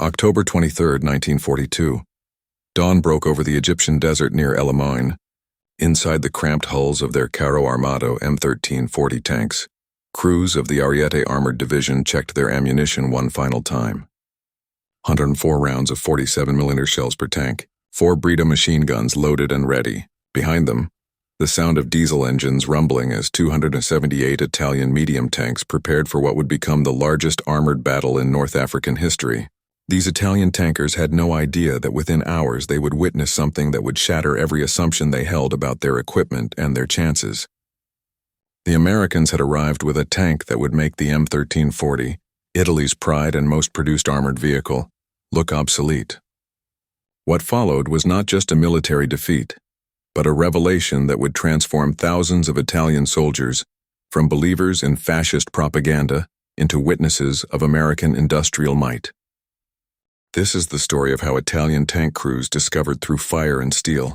October 23, 1942. Dawn broke over the Egyptian desert near El Alamein. Inside the cramped hulls of their Carro Armado M1340 tanks, crews of the Ariete Armored Division checked their ammunition one final time. 104 rounds of 47mm shells per tank, 4 Breda machine guns loaded and ready. Behind them, the sound of diesel engines rumbling as 278 Italian medium tanks prepared for what would become the largest armored battle in North African history. These Italian tankers had no idea that within hours they would witness something that would shatter every assumption they held about their equipment and their chances. The Americans had arrived with a tank that would make the M1340, Italy's pride and most produced armored vehicle, look obsolete. What followed was not just a military defeat, but a revelation that would transform thousands of Italian soldiers from believers in fascist propaganda into witnesses of American industrial might. This is the story of how Italian tank crews discovered through fire and steel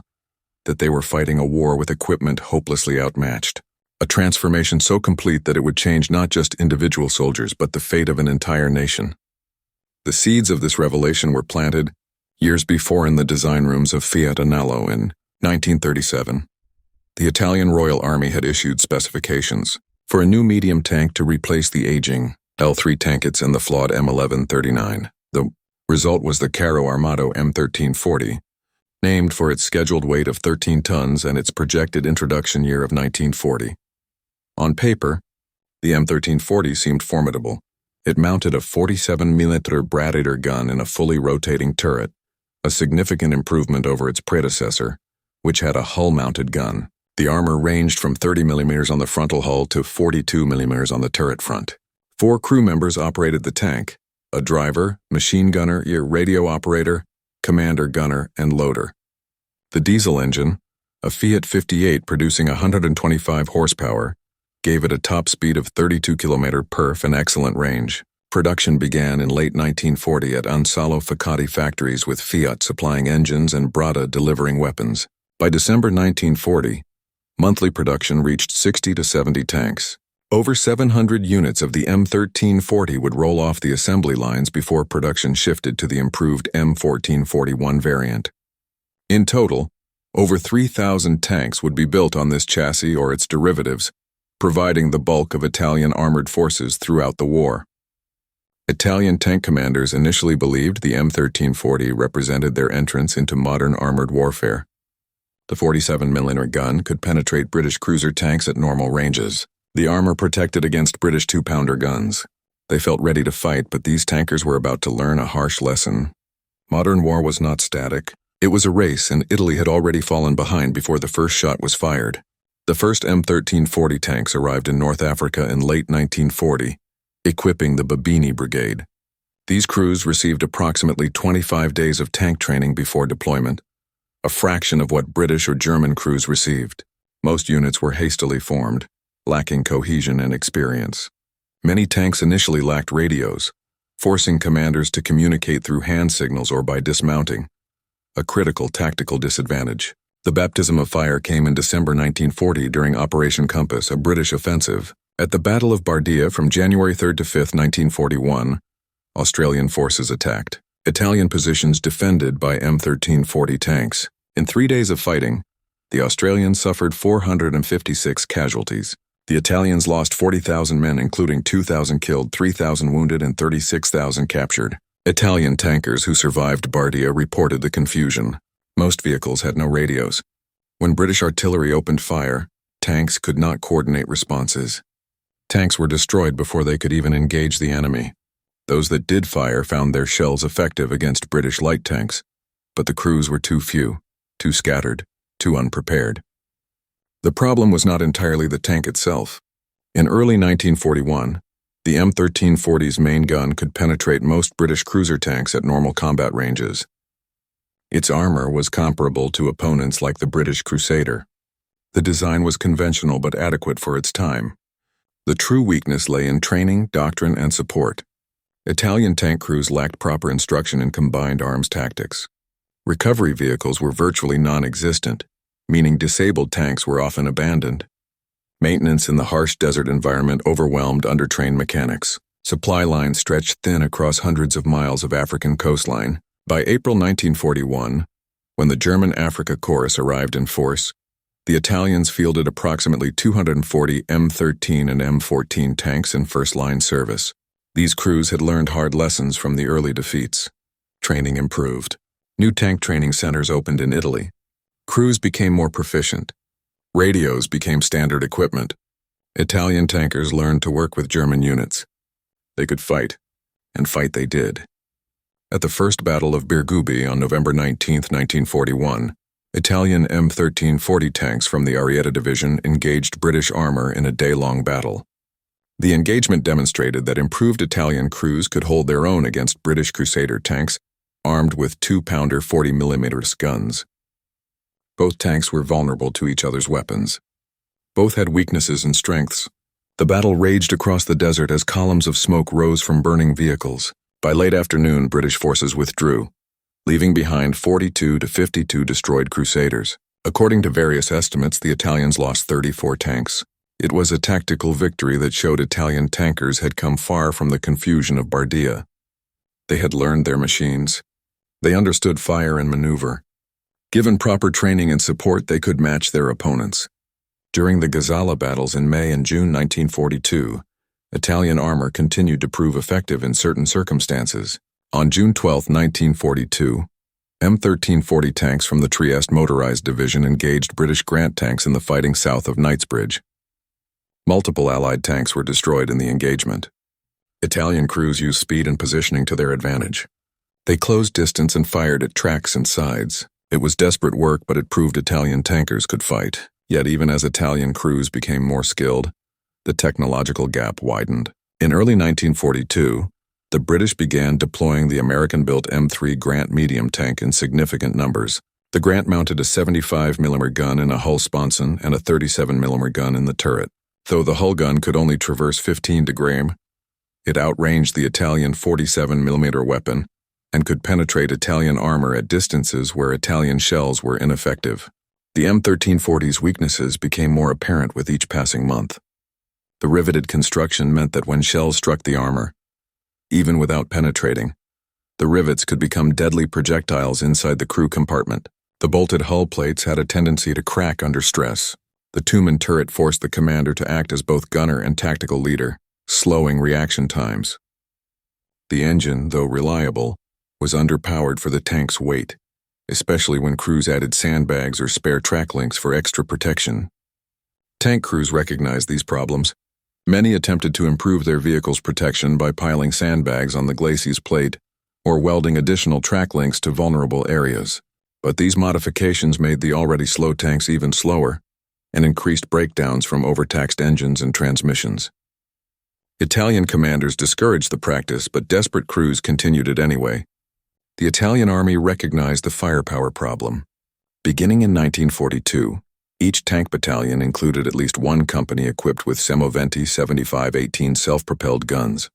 that they were fighting a war with equipment hopelessly outmatched, a transformation so complete that it would change not just individual soldiers but the fate of an entire nation. The seeds of this revelation were planted years before in the design rooms of Fiat Anello in 1937. The Italian Royal Army had issued specifications for a new medium tank to replace the aging L3 tankets and the flawed M1139. The result was the Carro Armado M1340, named for its scheduled weight of 13 tons and its projected introduction year of 1940. On paper, the M1340 seemed formidable. It mounted a 47mm Bradator gun in a fully rotating turret, a significant improvement over its predecessor, which had a hull-mounted gun. The armor ranged from 30mm on the frontal hull to 42mm on the turret front. 4 crew members operated the tank: a driver, machine gunner, radio operator, commander gunner, and loader. The diesel engine, a Fiat 58 producing 125 horsepower, gave it a top speed of 32 km perf and excellent range. Production began in late 1940 at Ansalo Facati factories, with Fiat supplying engines and Brada delivering weapons. By December 1940, monthly production reached 60 to 70 tanks. Over 700 units of the M1340 would roll off the assembly lines before production shifted to the improved M1441 variant. In total, over 3,000 tanks would be built on this chassis or its derivatives, providing the bulk of Italian armored forces throughout the war. Italian tank commanders initially believed the M1340 represented their entrance into modern armored warfare. The 47mm gun could penetrate British cruiser tanks at normal ranges. The armor protected against British 2-pounder guns. They felt ready to fight, but these tankers were about to learn a harsh lesson. Modern war was not static. It was a race, and Italy had already fallen behind before the first shot was fired. The first M1340 tanks arrived in North Africa in late 1940, equipping the Babini Brigade. These crews received approximately 25 days of tank training before deployment, a fraction of what British or German crews received. Most units were hastily formed, lacking cohesion and experience. Many tanks initially lacked radios, forcing commanders to communicate through hand signals or by dismounting, a critical tactical disadvantage. The baptism of fire came in December 1940 during Operation Compass, a British offensive. At the Battle of Bardia from January 3 to 5, 1941, Australian forces attacked. Italian positions defended by M1340 tanks. In 3 days of fighting, the Australians suffered 456 casualties. The Italians lost 40,000 men, including 2,000 killed, 3,000 wounded, and 36,000 captured. Italian tankers who survived Bardia reported the confusion. Most vehicles had no radios. When British artillery opened fire, tanks could not coordinate responses. Tanks were destroyed before they could even engage the enemy. Those that did fire found their shells effective against British light tanks, but the crews were too few, too scattered, too unprepared. The problem was not entirely the tank itself. In early 1941, the M1340's main gun could penetrate most British cruiser tanks at normal combat ranges. Its armor was comparable to opponents like the British Crusader. The design was conventional but adequate for its time. The true weakness lay in training, doctrine, and support. Italian tank crews lacked proper instruction in combined arms tactics. Recovery vehicles were virtually non-existent, meaning disabled tanks were often abandoned. Maintenance in the harsh desert environment overwhelmed undertrained mechanics. Supply lines stretched thin across hundreds of miles of African coastline. By April 1941, when the German Africa Chorus arrived in force, the Italians fielded approximately 240 M13 and M14 tanks in first-line service. These crews had learned hard lessons from the early defeats. Training improved. New tank training centers opened in Italy. Crews became more proficient. Radios became standard equipment. Italian tankers learned to work with German units. They could fight, and fight they did. At the First Battle of Birgubi on November 19, 1941, Italian M1340 tanks from the Ariete Division engaged British armor in a day-long battle. The engagement demonstrated that improved Italian crews could hold their own against British Crusader tanks armed with 2-pounder 40mm guns. Both tanks were vulnerable to each other's weapons. Both had weaknesses and strengths. The battle raged across the desert as columns of smoke rose from burning vehicles. By late afternoon, British forces withdrew, leaving behind 42 to 52 destroyed Crusaders. According to various estimates, the Italians lost 34 tanks. It was a tactical victory that showed Italian tankers had come far from the confusion of Bardia. They had learned their machines. They understood fire and maneuver. Given proper training and support, they could match their opponents. During the Gazala battles in May and June 1942, Italian armor continued to prove effective in certain circumstances. On June 12, 1942, M1340 tanks from the Trieste Motorized Division engaged British Grant tanks in the fighting south of Knightsbridge. Multiple Allied tanks were destroyed in the engagement. Italian crews used speed and positioning to their advantage. They closed distance and fired at tracks and sides. It was desperate work, but it proved Italian tankers could fight. Yet even as Italian crews became more skilled, the technological gap widened. In early 1942, the British began deploying the American-built M3 Grant medium tank in significant numbers. The Grant mounted a 75mm gun in a hull sponson and a 37mm gun in the turret. Though the hull gun could only traverse 15 degrees, it outranged the Italian 47mm weapon and could penetrate Italian armor at distances where Italian shells were ineffective. The M1340's weaknesses became more apparent with each passing month. The riveted construction meant that when shells struck the armor, even without penetrating, the rivets could become deadly projectiles inside the crew compartment. The bolted hull plates had a tendency to crack under stress. The two-man turret forced the commander to act as both gunner and tactical leader, slowing reaction times. The engine, though reliable, was underpowered for the tank's weight, especially when crews added sandbags or spare track links for extra protection. Tank crews recognized these problems. Many attempted to improve their vehicle's protection by piling sandbags on the glacis plate or welding additional track links to vulnerable areas. But these modifications made the already slow tanks even slower and increased breakdowns from overtaxed engines and transmissions. Italian commanders discouraged the practice, but desperate crews continued it anyway. The Italian army recognized the firepower problem. Beginning in 1942, each tank battalion included at least one company equipped with Semoventi 75-18 self-propelled guns.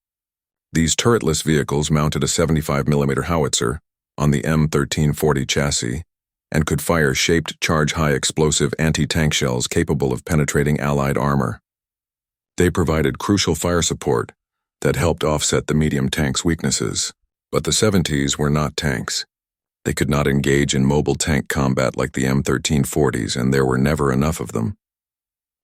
These turretless vehicles mounted a 75mm howitzer on the M1340 chassis and could fire shaped charge-high explosive anti-tank shells capable of penetrating Allied armor. They provided crucial fire support that helped offset the medium tank's weaknesses. But the 70s were not tanks. They could not engage in mobile tank combat like the M1340s, and there were never enough of them.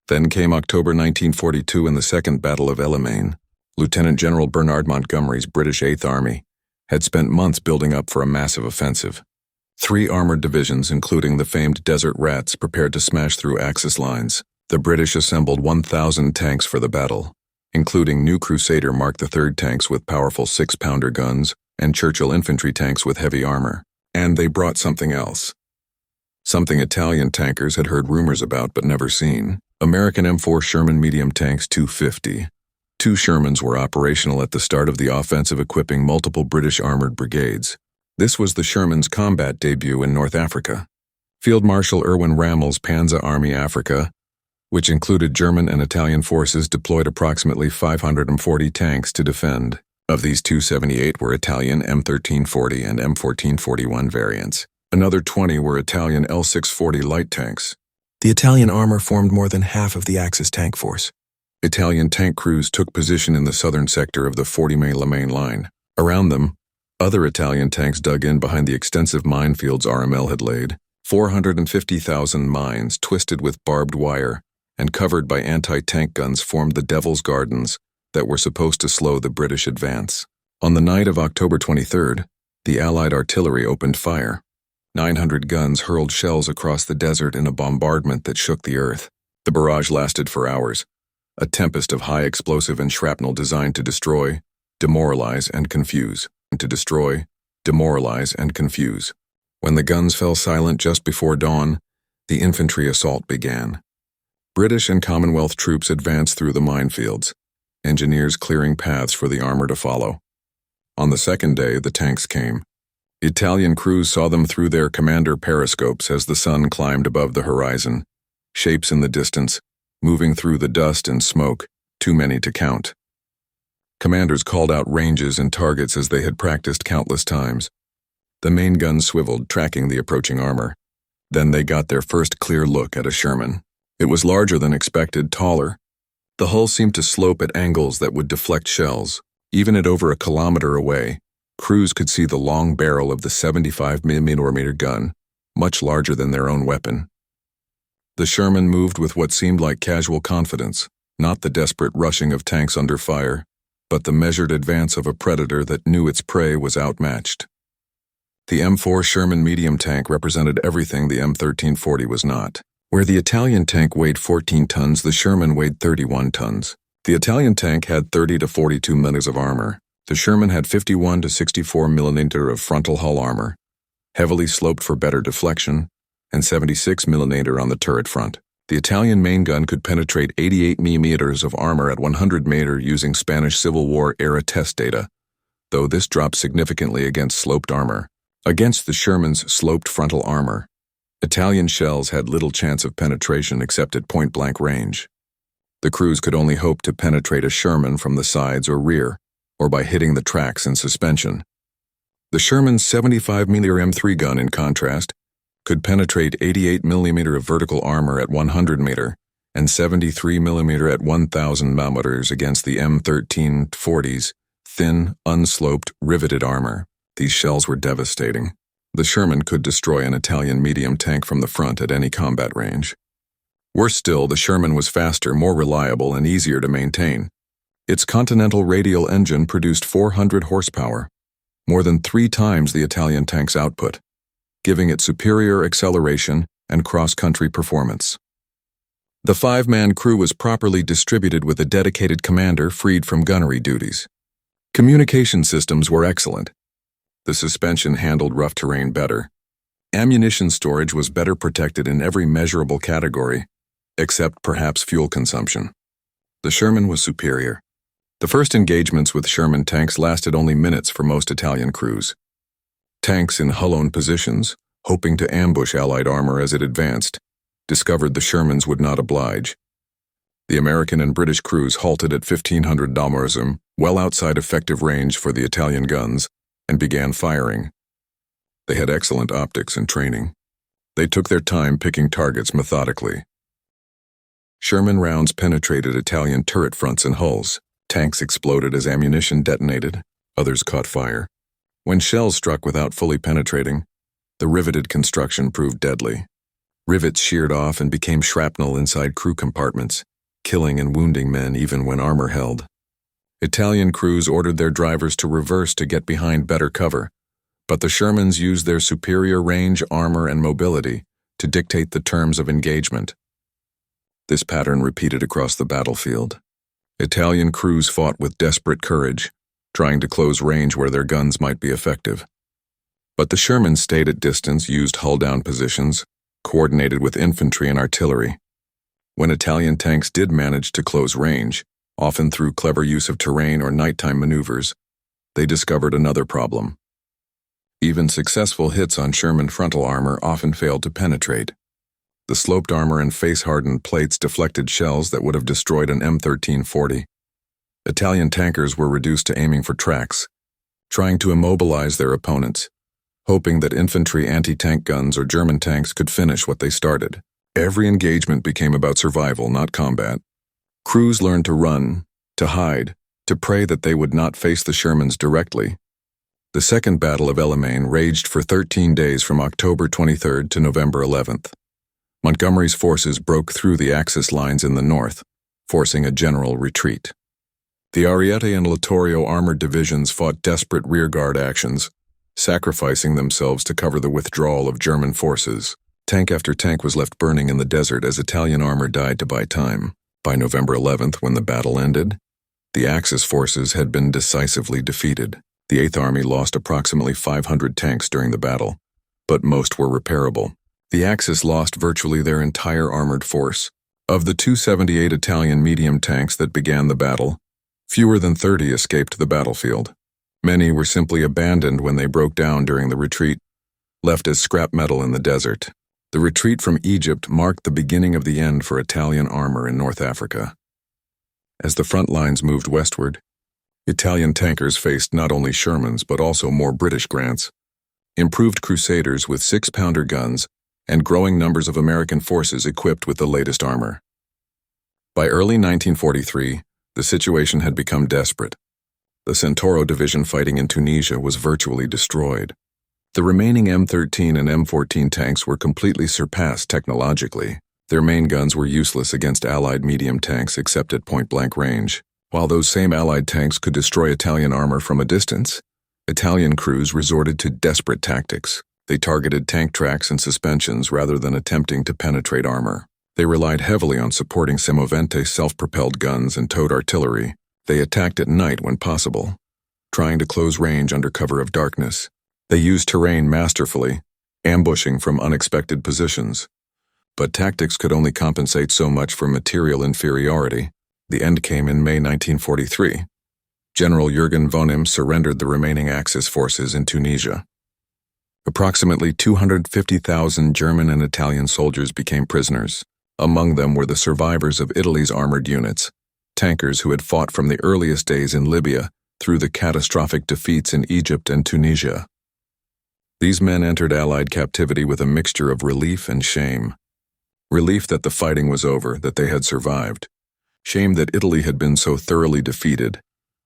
Then came October 1942 and the Second Battle of El Alamein. Lieutenant General Bernard Montgomery's British Eighth Army had spent months building up for a massive offensive. 3 armored divisions, including the famed Desert Rats, prepared to smash through Axis lines. The British assembled 1,000 tanks for the battle, including new Crusader Mark III tanks with powerful 6-pounder guns and Churchill infantry tanks with heavy armor. And they brought something else. Something Italian tankers had heard rumors about but never seen. American M4 Sherman medium tanks 250. 2 Shermans were operational at the start of the offensive, equipping multiple British armored brigades. This was the Sherman's combat debut in North Africa. Field Marshal Erwin Rommel's Panzer Army Africa, which included German and Italian forces, deployed approximately 540 tanks to defend. Of these, 278 were Italian M1340 and M1441 variants. Another 20 were Italian L640 light tanks. The Italian armor formed more than half of the Axis tank force. Italian tank crews took position in the southern sector of the 40-mile main line. Around them, other Italian tanks dug in behind the extensive minefields RML had laid. 450,000 mines twisted with barbed wire and covered by anti-tank guns formed the Devil's Gardens that were supposed to slow the British advance. On the night of October 23rd, the Allied artillery opened fire. 900 guns hurled shells across the desert in a bombardment that shook the earth. The barrage lasted for hours, a tempest of high explosive and shrapnel designed to destroy, demoralize, and confuse. When the guns fell silent just before dawn, the infantry assault began. British and Commonwealth troops advanced through the minefields, engineers clearing paths for the armor to follow. On the second day, the tanks came. Italian crews saw them through their commander periscopes as the sun climbed above the horizon, shapes in the distance, moving through the dust and smoke, too many to count. Commanders called out ranges and targets as they had practiced countless times. The main guns swiveled, tracking the approaching armor. Then they got their first clear look at a Sherman. It was larger than expected, taller. The hull seemed to slope at angles that would deflect shells. Even at over a kilometer away, crews could see the long barrel of the 75mm gun, much larger than their own weapon. The Sherman moved with what seemed like casual confidence, not the desperate rushing of tanks under fire, but the measured advance of a predator that knew its prey was outmatched. The M4 Sherman medium tank represented everything the M1340 was not. Where the Italian tank weighed 14 tons, the Sherman weighed 31 tons. The Italian tank had 30 to 42 mm of armor. The Sherman had 51 to 64 mm of frontal hull armor, heavily sloped for better deflection, and 76 mm on the turret front. The Italian main gun could penetrate 88 mm of armor at 100 m using Spanish Civil War era test data, though this dropped significantly against sloped armor. Against the Sherman's sloped frontal armor, Italian shells had little chance of penetration except at point-blank range. The crews could only hope to penetrate a Sherman from the sides or rear, or by hitting the tracks in suspension. The Sherman's 75mm M3 gun, in contrast, could penetrate 88mm of vertical armor at 100 m and 73mm at 1,000 mm against the M1340's thin, unsloped, riveted armor. These shells were devastating. The Sherman could destroy an Italian medium tank from the front at any combat range. Worse still, the Sherman was faster, more reliable, and easier to maintain. Its Continental radial engine produced 400 horsepower, more than 3 times the Italian tank's output, giving it superior acceleration and cross-country performance. The 5-man crew was properly distributed with a dedicated commander freed from gunnery duties. Communication systems were excellent. The suspension handled rough terrain better. Ammunition storage was better protected in every measurable category, except perhaps fuel consumption. The Sherman was superior. The first engagements with Sherman tanks lasted only minutes for most Italian crews. Tanks in hull-owned positions, hoping to ambush Allied armor as it advanced, discovered the Shermans would not oblige. The American and British crews halted at 1,500 m, well outside effective range for the Italian guns, and began firing. They had excellent optics and training. They took their time picking targets methodically. Sherman rounds penetrated Italian turret fronts and hulls. Tanks exploded as ammunition detonated. Others caught fire. When shells struck without fully penetrating, the riveted construction proved deadly. Rivets sheared off and became shrapnel inside crew compartments, killing and wounding men even when armor held. Italian crews ordered their drivers to reverse to get behind better cover, but the Shermans used their superior range, armor, and mobility to dictate the terms of engagement. This pattern repeated across the battlefield. Italian crews fought with desperate courage, trying to close range where their guns might be effective. But the Shermans stayed at distance, used hull-down positions, coordinated with infantry and artillery. When Italian tanks did manage to close range, often through clever use of terrain or nighttime maneuvers, they discovered another problem. Even successful hits on Sherman frontal armor often failed to penetrate. The sloped armor and face-hardened plates deflected shells that would have destroyed an M1340. Italian tankers were reduced to aiming for tracks, trying to immobilize their opponents, hoping that infantry anti-tank guns or German tanks could finish what they started. Every engagement became about survival, not combat. Crews learned to run, to hide, to pray that they would not face the Shermans directly. The Second Battle of El Alamein raged for 13 days from October 23rd to November 11th. Montgomery's forces broke through the Axis lines in the north, forcing a general retreat. The Ariete and Littorio armored divisions fought desperate rearguard actions, sacrificing themselves to cover the withdrawal of German forces. Tank after tank was left burning in the desert as Italian armor died to buy time. By November 11th, when the battle ended, the Axis forces had been decisively defeated. The Eighth Army lost approximately 500 tanks during the battle, but most were repairable. The Axis lost virtually their entire armored force. Of the 278 Italian medium tanks that began the battle, fewer than 30 escaped the battlefield. Many were simply abandoned when they broke down during the retreat, left as scrap metal in the desert. The retreat from Egypt marked the beginning of the end for Italian armor in North Africa. As the front lines moved westward, Italian tankers faced not only Shermans but also more British Grants, improved Crusaders with 6-pounder guns, and growing numbers of American forces equipped with the latest armor. By early 1943, the situation had become desperate. The Centauro division fighting in Tunisia was virtually destroyed. The remaining M13 and M14 tanks were completely surpassed technologically. Their main guns were useless against Allied medium tanks except at point-blank range. While those same Allied tanks could destroy Italian armor from a distance, Italian crews resorted to desperate tactics. They targeted tank tracks and suspensions rather than attempting to penetrate armor. They relied heavily on supporting semovente self-propelled guns and towed artillery. They attacked at night when possible, trying to close range under cover of darkness. They used terrain masterfully, ambushing from unexpected positions. But tactics could only compensate so much for material inferiority. The end came in May 1943. General Jürgen von Im surrendered the remaining Axis forces in Tunisia. Approximately 250,000 German and Italian soldiers became prisoners. Among them were the survivors of Italy's armored units, tankers who had fought from the earliest days in Libya through the catastrophic defeats in Egypt and Tunisia. These men entered Allied captivity with a mixture of relief and shame. Relief that the fighting was over, that they had survived. Shame that Italy had been so thoroughly defeated,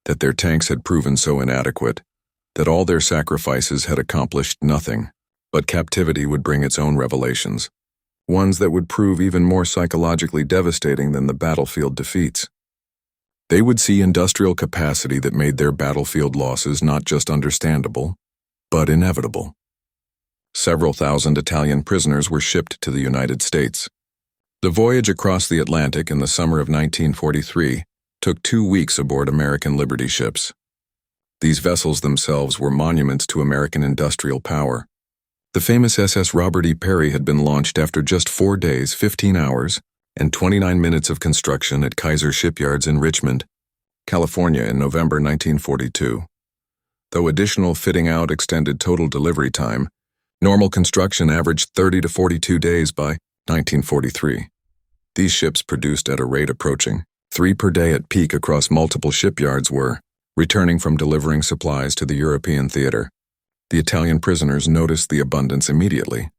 that their tanks had proven so inadequate, that all their sacrifices had accomplished nothing. But captivity would bring its own revelations, ones that would prove even more psychologically devastating than the battlefield defeats. They would see industrial capacity that made their battlefield losses not just understandable, but inevitable. Several thousand Italian prisoners were shipped to the United States. The voyage across the Atlantic in the summer of 1943 took 2 weeks aboard American Liberty ships. These vessels themselves were monuments to American industrial power. The famous SS Robert E. Peary had been launched after just 4 days, 15 hours, and 29 minutes of construction at Kaiser Shipyards in Richmond, California in November 1942. Though additional fitting out extended total delivery time, normal construction averaged 30 to 42 days by 1943. These ships produced at a rate approaching 3 per day at peak across multiple shipyards were returning from delivering supplies to the European theater. The Italian prisoners noticed the abundance immediately.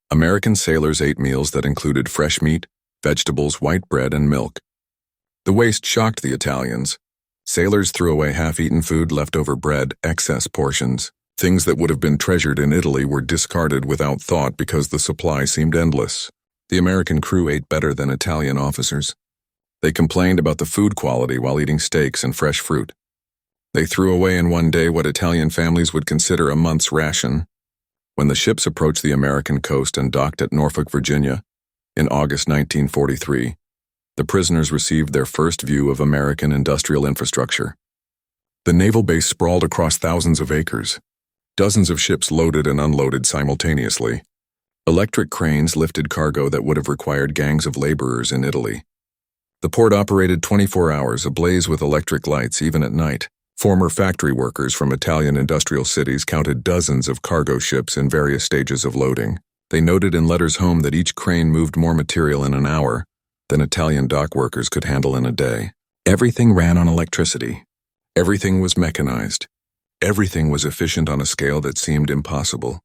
American sailors ate meals that included fresh meat, vegetables, white bread, and milk. The waste shocked the Italians. Sailors threw away half-eaten food, leftover bread, excess portions. Things that would have been treasured in Italy were discarded without thought because the supply seemed endless. The American crew ate better than Italian officers. They complained about the food quality while eating steaks and fresh fruit. They threw away in one day what Italian families would consider a month's ration. When the ships approached the American coast and docked at Norfolk, Virginia, in August 1943, the prisoners received their first view of American industrial infrastructure. The naval base sprawled across thousands of acres. Dozens of ships loaded and unloaded simultaneously. Electric cranes lifted cargo that would have required gangs of laborers in Italy. The port operated 24 hours, ablaze with electric lights even at night. Former factory workers from Italian industrial cities counted dozens of cargo ships in various stages of loading. They noted in letters home that each crane moved more material in an hour than Italian dock workers could handle in a day. Everything ran on electricity. Everything was mechanized. Everything was efficient on a scale that seemed impossible.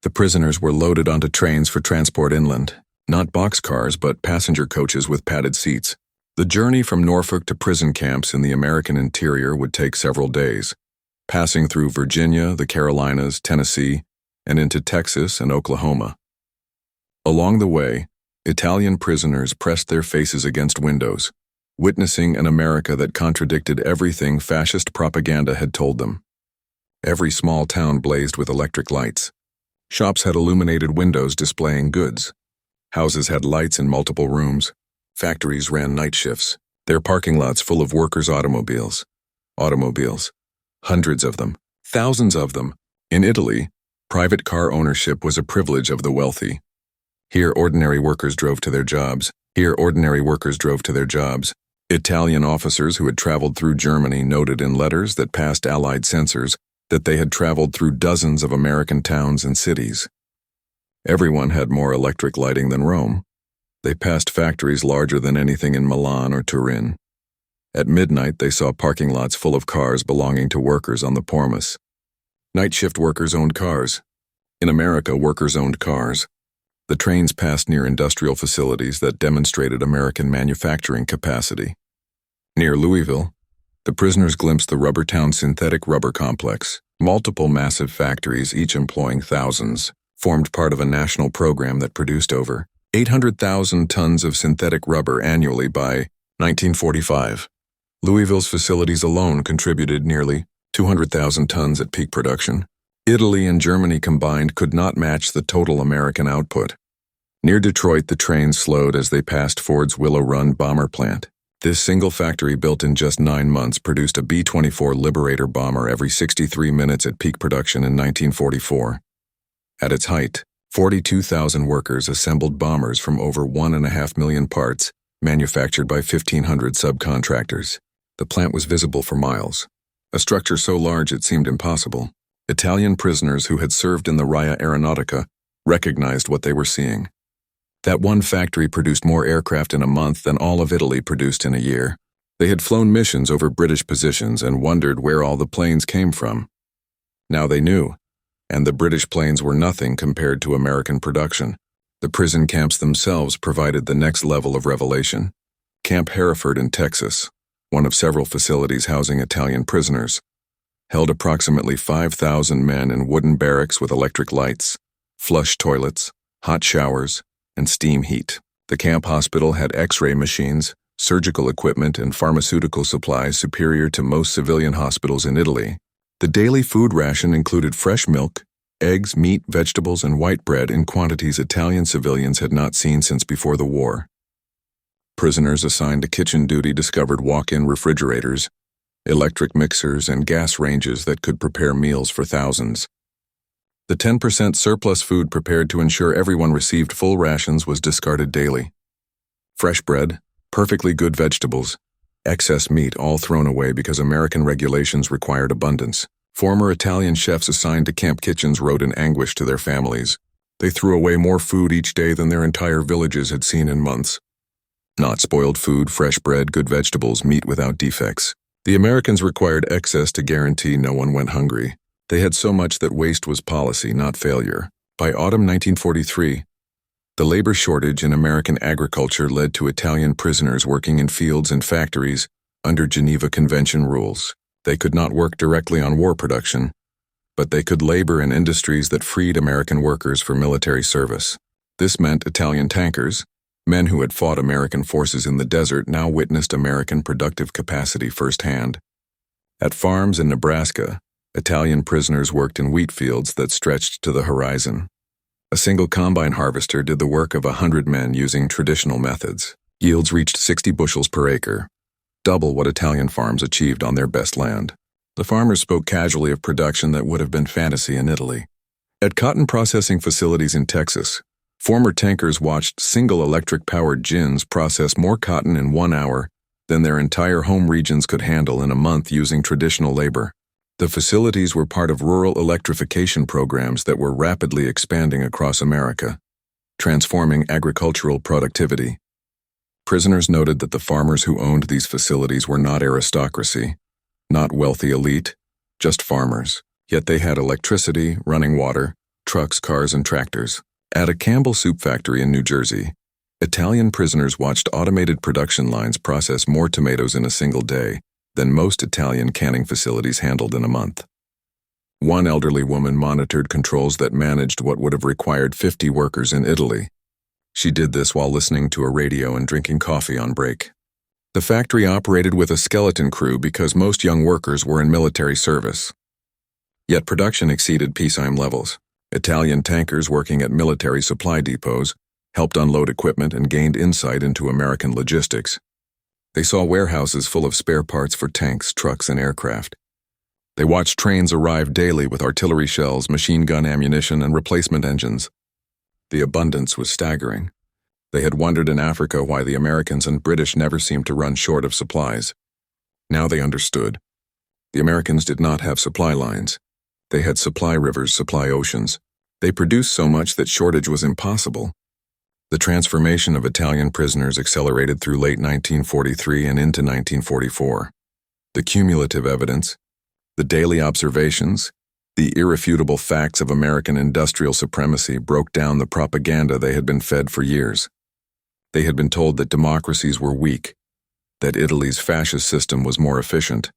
The prisoners were loaded onto trains for transport inland, not boxcars but passenger coaches with padded seats. The journey from Norfolk to prison camps in the American interior would take several days, passing through Virginia, the Carolinas, Tennessee, and into Texas and Oklahoma. Along the way, Italian prisoners pressed their faces against windows, witnessing an America that contradicted everything fascist propaganda had told them. Every small town blazed with electric lights. Shops had illuminated windows displaying goods. Houses had lights in multiple rooms. Factories ran night shifts, their parking lots full of workers' automobiles. Automobiles. Hundreds of them. Thousands of them. In Italy, private car ownership was a privilege of the wealthy. Here, ordinary workers drove to their jobs. Italian officers who had traveled through Germany noted in letters that passed Allied censors that they had traveled through dozens of American towns and cities. Everyone had more electric lighting than Rome. They passed factories larger than anything in Milan or Turin. At midnight, they saw parking lots full of cars belonging to workers on the Pormus. Night shift workers owned cars. In America, workers owned cars. The trains passed near industrial facilities that demonstrated American manufacturing capacity. Near Louisville, the prisoners glimpsed the Rubbertown synthetic rubber complex. Multiple massive factories, each employing thousands, formed part of a national program that produced over 800,000 tons of synthetic rubber annually by 1945. Louisville's facilities alone contributed nearly 200,000 tons at peak production. Italy and Germany combined could not match the total American output. Near Detroit, the trains slowed as they passed Ford's Willow Run bomber plant. This single factory, built in just 9 months, produced a B-24 Liberator bomber every 63 minutes at peak production in 1944. At its height, 42,000 workers assembled bombers from over 1.5 million parts, manufactured by 1,500 subcontractors. The plant was visible for miles, a structure so large it seemed impossible. Italian prisoners who had served in the Raia Aeronautica recognized what they were seeing. That one factory produced more aircraft in a month than all of Italy produced in a year. They had flown missions over British positions and wondered where all the planes came from. Now they knew, and the British planes were nothing compared to American production. The prison camps themselves provided the next level of revelation. Camp Hereford in Texas, one of several facilities housing Italian prisoners, held approximately 5,000 men in wooden barracks with electric lights, flush toilets, hot showers, and steam heat. The camp hospital had X-ray machines, surgical equipment, and pharmaceutical supplies superior to most civilian hospitals in Italy. The daily food ration included fresh milk, eggs, meat, vegetables, and white bread in quantities Italian civilians had not seen since before the war. Prisoners assigned to kitchen duty discovered walk-in refrigerators, electric mixers, and gas ranges that could prepare meals for thousands. The 10% surplus food prepared to ensure everyone received full rations was discarded daily. Fresh bread, perfectly good vegetables, excess meat, all thrown away because American regulations required abundance. Former Italian chefs assigned to camp kitchens wrote in anguish to their families. They threw away more food each day than their entire villages had seen in months. Not spoiled food, fresh bread, good vegetables, meat without defects. The Americans required excess to guarantee no one went hungry. They had so much that waste was policy, not failure. By autumn 1943, the labor shortage in American agriculture led to Italian prisoners working in fields and factories under Geneva Convention rules. They could not work directly on war production, but they could labor in industries that freed American workers for military service. This meant Italian tankers, men who had fought American forces in the desert, now witnessed American productive capacity firsthand. At farms in Nebraska, Italian prisoners worked in wheat fields that stretched to the horizon. A single combine harvester did the work of 100 men using traditional methods. Yields reached 60 bushels per acre, double what Italian farms achieved on their best land. The farmers spoke casually of production that would have been fantasy in Italy. At cotton processing facilities in Texas, former tankers watched single electric-powered gins process more cotton in 1 hour than their entire home regions could handle in a month using traditional labor. The facilities were part of rural electrification programs that were rapidly expanding across America, transforming agricultural productivity. Prisoners noted that the farmers who owned these facilities were not aristocracy, not wealthy elite, just farmers. Yet they had electricity, running water, trucks, cars, and tractors. At a Campbell soup factory in New Jersey, Italian prisoners watched automated production lines process more tomatoes in a single day than most Italian canning facilities handled in a month. One elderly woman monitored controls that managed what would have required 50 workers in Italy. She did this while listening to a radio and drinking coffee on break. The factory operated with a skeleton crew because most young workers were in military service. Yet production exceeded peacetime levels. Italian tankers working at military supply depots helped unload equipment and gained insight into American logistics. They saw warehouses full of spare parts for tanks, trucks, and aircraft. They watched trains arrive daily with artillery shells, machine gun ammunition, and replacement engines. The abundance was staggering. They had wondered in Africa why the Americans and British never seemed to run short of supplies. Now they understood. The Americans did not have supply lines. They had supply rivers, supply oceans. They produced so much that shortage was impossible. The transformation of Italian prisoners accelerated through late 1943 and into 1944. The cumulative evidence, the daily observations, the irrefutable facts of American industrial supremacy broke down the propaganda they had been fed for years. They had been told that democracies were weak, that Italy's fascist system was more efficient,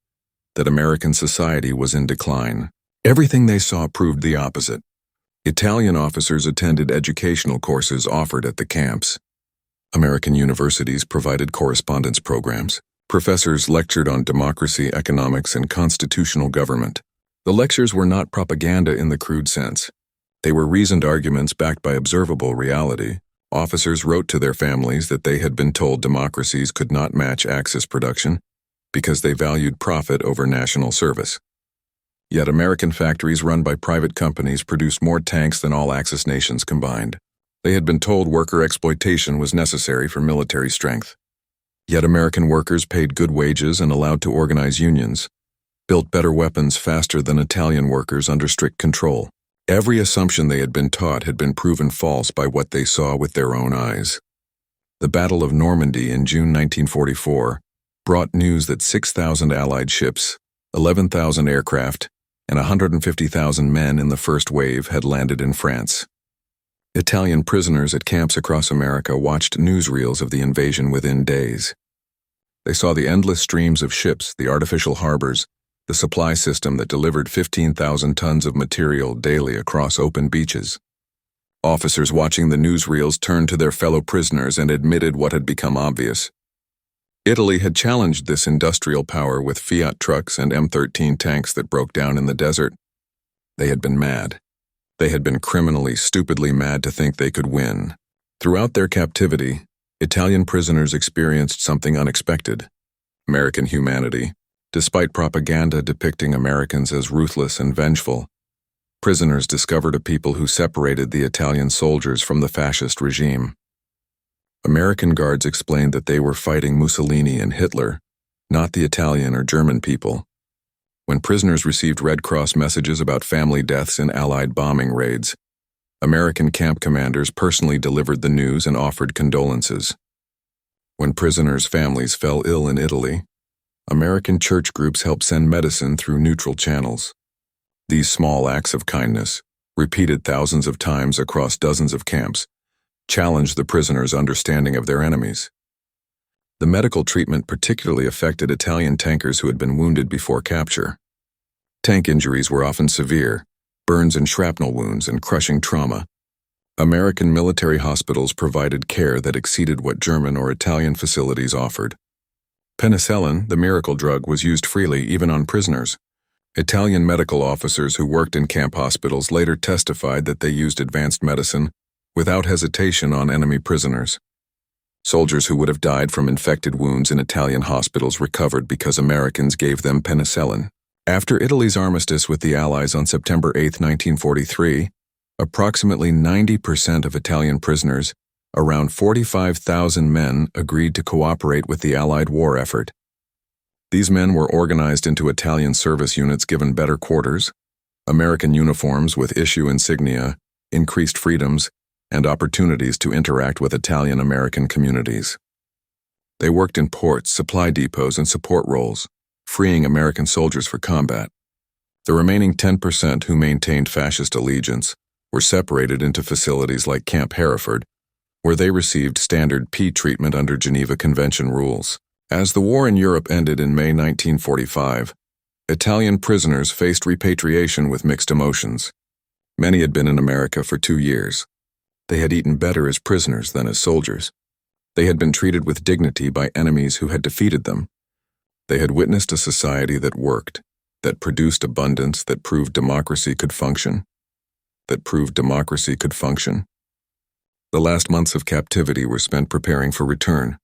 that American society was in decline. Everything they saw proved the opposite. Italian officers attended educational courses offered at the camps. American universities provided correspondence programs. Professors lectured on democracy, economics, and constitutional government. The lectures were not propaganda in the crude sense. They were reasoned arguments backed by observable reality. Officers wrote to their families that they had been told democracies could not match Axis production because they valued profit over national service. Yet American factories run by private companies produced more tanks than all Axis nations combined. They had been told worker exploitation was necessary for military strength. Yet American workers paid good wages and allowed to organize unions, built better weapons faster than Italian workers under strict control. Every assumption they had been taught had been proven false by what they saw with their own eyes. The Battle of Normandy in June 1944 brought news that 6,000 Allied ships, 11,000 aircraft, and 150,000 men in the first wave had landed in France. Italian prisoners at camps across America watched newsreels of the invasion within days. They saw the endless streams of ships, the artificial harbors, the supply system that delivered 15,000 tons of material daily across open beaches. Officers watching the newsreels turned to their fellow prisoners and admitted what had become obvious. Italy had challenged this industrial power with Fiat trucks and M13 tanks that broke down in the desert. They had been mad. They had been criminally, stupidly mad to think they could win. Throughout their captivity, Italian prisoners experienced something unexpected: American humanity. Despite propaganda depicting Americans as ruthless and vengeful, prisoners discovered a people who separated the Italian soldiers from the fascist regime. American guards explained that they were fighting Mussolini and Hitler, not the Italian or German people. When prisoners received Red Cross messages about family deaths in Allied bombing raids, American camp commanders personally delivered the news and offered condolences. When prisoners' families fell ill in Italy, American church groups helped send medicine through neutral channels. These small acts of kindness, repeated thousands of times across dozens of camps, challenged the prisoners' understanding of their enemies. The medical treatment particularly affected Italian tankers who had been wounded before capture. Tank injuries were often severe: burns and shrapnel wounds and crushing trauma. American military hospitals provided care that exceeded what German or Italian facilities offered. Penicillin, the miracle drug, was used freely even on prisoners. Italian medical officers who worked in camp hospitals later testified that they used advanced medicine without hesitation on enemy prisoners. Soldiers who would have died from infected wounds in Italian hospitals recovered because Americans gave them penicillin. After Italy's armistice with the Allies on September 8, 1943, approximately 90% of Italian prisoners, around 45,000 men, agreed to cooperate with the Allied war effort. These men were organized into Italian service units given better quarters, American uniforms with issue insignia, increased freedoms, and opportunities to interact with Italian-American communities. They worked in ports, supply depots, and support roles, freeing American soldiers for combat. The remaining 10% who maintained fascist allegiance were separated into facilities like Camp Hereford, where they received standard P treatment under Geneva Convention rules. As the war in Europe ended in May 1945, Italian prisoners faced repatriation with mixed emotions. Many had been in America for 2 years. They had eaten better as prisoners than as soldiers. They had been treated with dignity by enemies who had defeated them. They had witnessed a society that worked, that produced abundance, that proved democracy could function. The last months of captivity were spent preparing for return.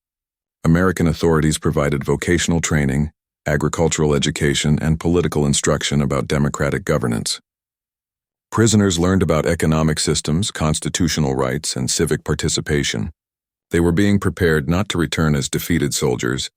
American authorities provided vocational training, agricultural education, and political instruction about democratic governance. Prisoners learned about economic systems, constitutional rights, and civic participation. They were being prepared not to return as defeated soldiers,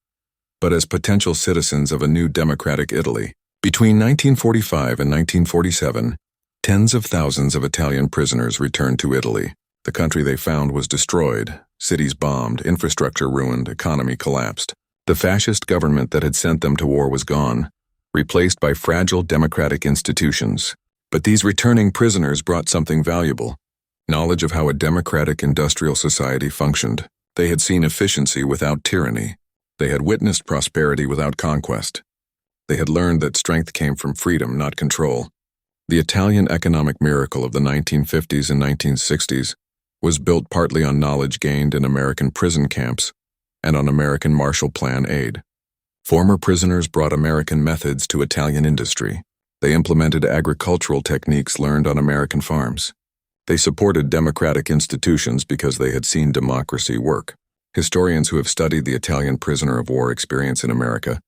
but as potential citizens of a new democratic Italy. Between 1945 and 1947, tens of thousands of Italian prisoners returned to Italy. The country they found was destroyed, cities bombed, infrastructure ruined, economy collapsed. The fascist government that had sent them to war was gone, replaced by fragile democratic institutions. But these returning prisoners brought something valuable: knowledge of how a democratic industrial society functioned. They had seen efficiency without tyranny. They had witnessed prosperity without conquest. They had learned that strength came from freedom, not control. The Italian economic miracle of the 1950s and 1960s was built partly on knowledge gained in American prison camps and on American Marshall Plan aid. Former prisoners brought American methods to Italian industry. They implemented agricultural techniques learned on American farms. They supported democratic institutions because they had seen democracy work. Historians who have studied the Italian prisoner of war experience in America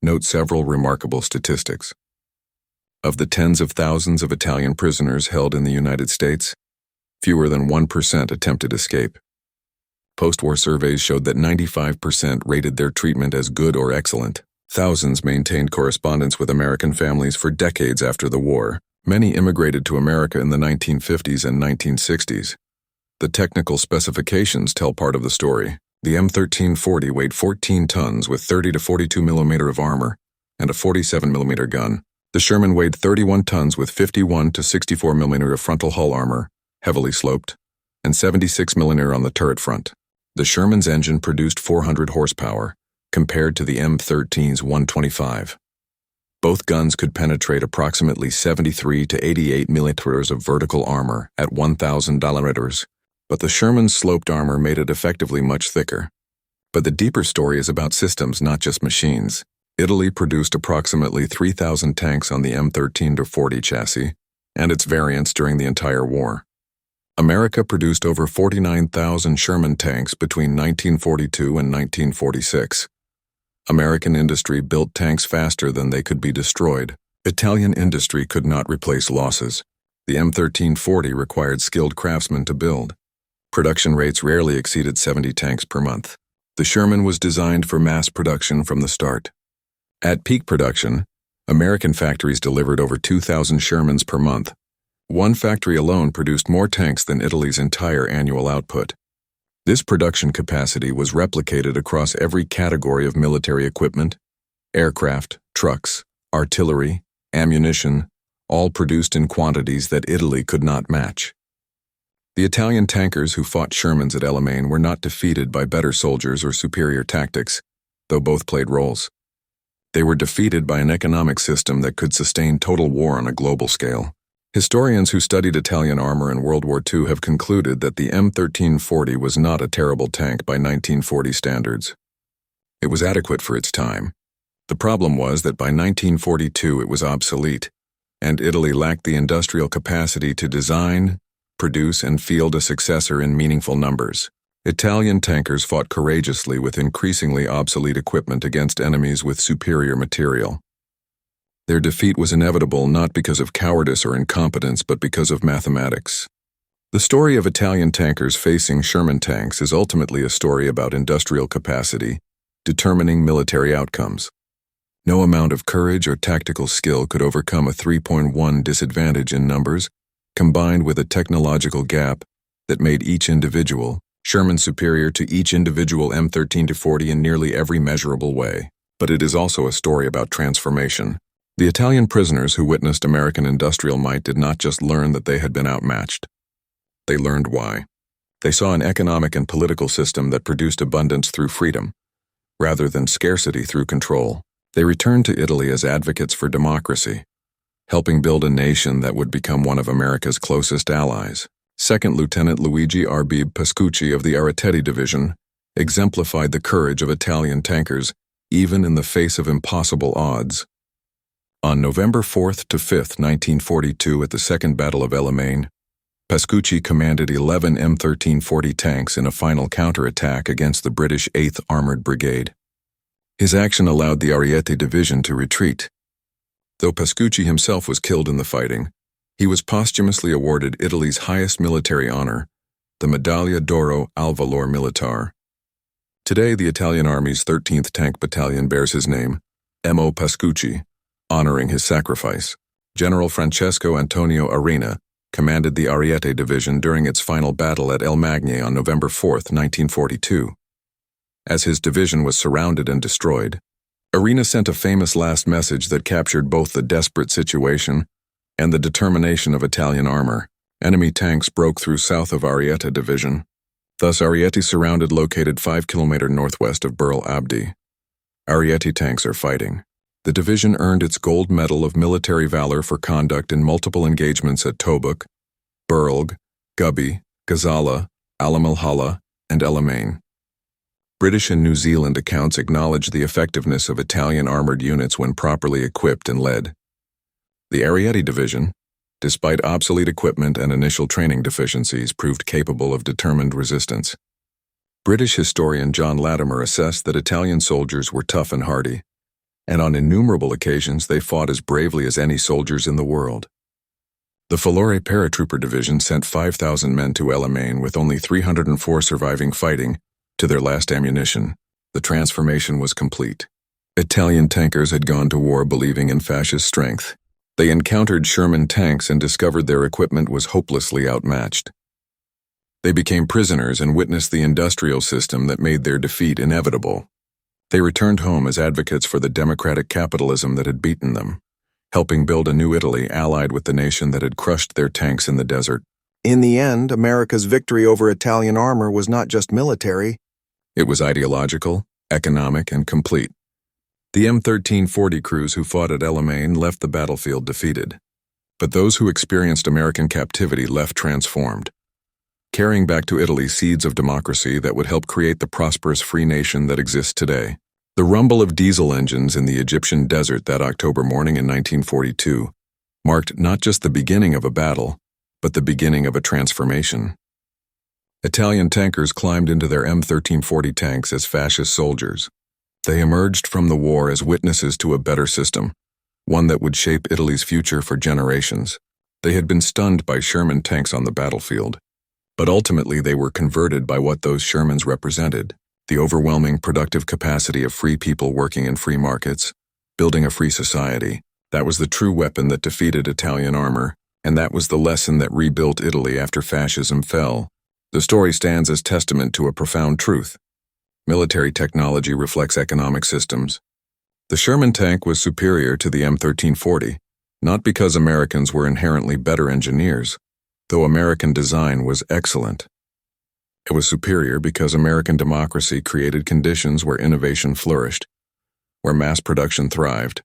note several remarkable statistics. Of the tens of thousands of Italian prisoners held in the United States, fewer than 1% attempted escape. Post-war surveys showed that 95% rated their treatment as good or excellent. Thousands maintained correspondence with American families for decades after the war. Many immigrated to America in the 1950s and 1960s. The technical specifications tell part of the story. The M1340 weighed 14 tons with 30 to 42 millimeter of armor and a 47 millimeter gun. The Sherman weighed 31 tons with 51 to 64 millimeter of frontal hull armor, heavily sloped, and 76 millimeter on the turret front. The Sherman's engine produced 400 horsepower, compared to the M13's 125. Both guns could penetrate approximately 73 to 88 millimeters of vertical armor at 1,000 diameters, but the Sherman's sloped armor made it effectively much thicker. But the deeper story is about systems, not just machines. Italy produced approximately 3,000 tanks on the M13-40 chassis and its variants during the entire war. America produced over 49,000 Sherman tanks between 1942 and 1946. American industry built tanks faster than they could be destroyed. Italian industry could not replace losses. The M1340 required skilled craftsmen to build. Production rates rarely exceeded 70 tanks per month. The Sherman was designed for mass production from the start. At peak production, American factories delivered over 2,000 Shermans per month. One factory alone produced more tanks than Italy's entire annual output. This production capacity was replicated across every category of military equipment: aircraft, trucks, artillery, ammunition, all produced in quantities that Italy could not match. The Italian tankers who fought Shermans at El Alamein were not defeated by better soldiers or superior tactics, though both played roles. They were defeated by an economic system that could sustain total war on a global scale. Historians who studied Italian armor in World War II have concluded that the M1340 was not a terrible tank by 1940 standards. It was adequate for its time. The problem was that by 1942 it was obsolete, and Italy lacked the industrial capacity to design, produce, and field a successor in meaningful numbers. Italian tankers fought courageously with increasingly obsolete equipment against enemies with superior material. Their defeat was inevitable not because of cowardice or incompetence, but because of mathematics. The story of Italian tankers facing Sherman tanks is ultimately a story about industrial capacity, determining military outcomes. No amount of courage or tactical skill could overcome a 3.1 disadvantage in numbers, combined with a technological gap that made each individual Sherman superior to each individual M13-40 in nearly every measurable way. But it is also a story about transformation. The Italian prisoners who witnessed American industrial might did not just learn that they had been outmatched. They learned why. They saw an economic and political system that produced abundance through freedom, rather than scarcity through control. They returned to Italy as advocates for democracy, helping build a nation that would become one of America's closest allies. Second Lieutenant Luigi Arbib Pascucci of the Ariete Division exemplified the courage of Italian tankers, even in the face of impossible odds. On November 4th to 5th, 1942, at the Second Battle of El Alamein, Pascucci commanded 11 M1340 tanks in a final counterattack against the British 8th Armored Brigade. His action allowed the Ariete Division to retreat. Though Pascucci himself was killed in the fighting, he was posthumously awarded Italy's highest military honor, the Medaglia d'Oro al Valor Militare. Today, the Italian Army's 13th Tank Battalion bears his name, M.O. Pascucci, honoring his sacrifice. General Francesco Antonio Arena commanded the Ariete Division during its final battle at El Magne on November 4, 1942. As his division was surrounded and destroyed, Arena sent a famous last message that captured both the desperate situation and the determination of Italian armor. Enemy tanks broke through south of Ariete Division. Thus, Ariete surrounded located 5 km northwest of Bir Abdi. Ariete tanks are fighting. The division earned its gold medal of military valor for conduct in multiple engagements at Tobruk, Berlg, Gubi, Gazala, Alam al-Hala, and El Alamein. British and New Zealand accounts acknowledge the effectiveness of Italian armored units when properly equipped and led. The Ariete Division, despite obsolete equipment and initial training deficiencies, proved capable of determined resistance. British historian John Latimer assessed that Italian soldiers were tough and hardy, and on innumerable occasions they fought as bravely as any soldiers in the world. The Falore Paratrooper Division sent 5,000 men to El Alamein with only 304 surviving fighting to their last ammunition. The transformation was complete. Italian tankers had gone to war believing in fascist strength. They encountered Sherman tanks and discovered their equipment was hopelessly outmatched. They became prisoners and witnessed the industrial system that made their defeat inevitable. They returned home as advocates for the democratic capitalism that had beaten them, helping build a new Italy allied with the nation that had crushed their tanks in the desert. In the end, America's victory over Italian armor was not just military. It was ideological, economic, and complete. The M1340 crews who fought at El Alamein left the battlefield defeated, but those who experienced American captivity left transformed, carrying back to Italy seeds of democracy that would help create the prosperous free nation that exists today. The rumble of diesel engines in the Egyptian desert that October morning in 1942 marked not just the beginning of a battle, but the beginning of a transformation. Italian tankers climbed into their M1340 tanks as fascist soldiers. They emerged from the war as witnesses to a better system, one that would shape Italy's future for generations. They had been stunned by Sherman tanks on the battlefield, but ultimately they were converted by what those Shermans represented: the overwhelming productive capacity of free people working in free markets, building a free society. That was the true weapon that defeated Italian armor, and that was the lesson that rebuilt Italy after fascism fell. The story stands as testament to a profound truth. Military technology reflects economic systems. The Sherman tank was superior to the M1340, not because Americans were inherently better engineers, though American design was excellent. It was superior because American democracy created conditions where innovation flourished, where mass production thrived,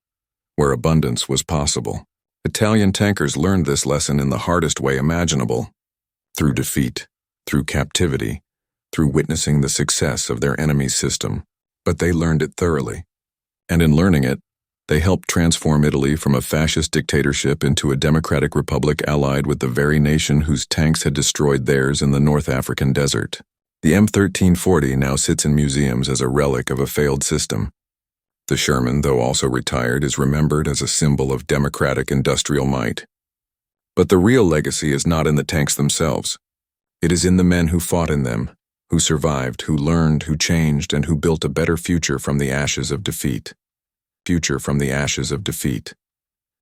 where abundance was possible. Italian tankers learned this lesson in the hardest way imaginable: through defeat, through captivity, through witnessing the success of their enemy's system. But they learned it thoroughly. And in learning it, they helped transform Italy from a fascist dictatorship into a democratic republic allied with the very nation whose tanks had destroyed theirs in the North African desert. The M1340 now sits in museums as a relic of a failed system. The Sherman, though also retired, is remembered as a symbol of democratic industrial might. But the real legacy is not in the tanks themselves. It is in the men who fought in them, who survived, who learned, who changed, and who built a better future from the ashes of defeat. Future from the ashes of defeat.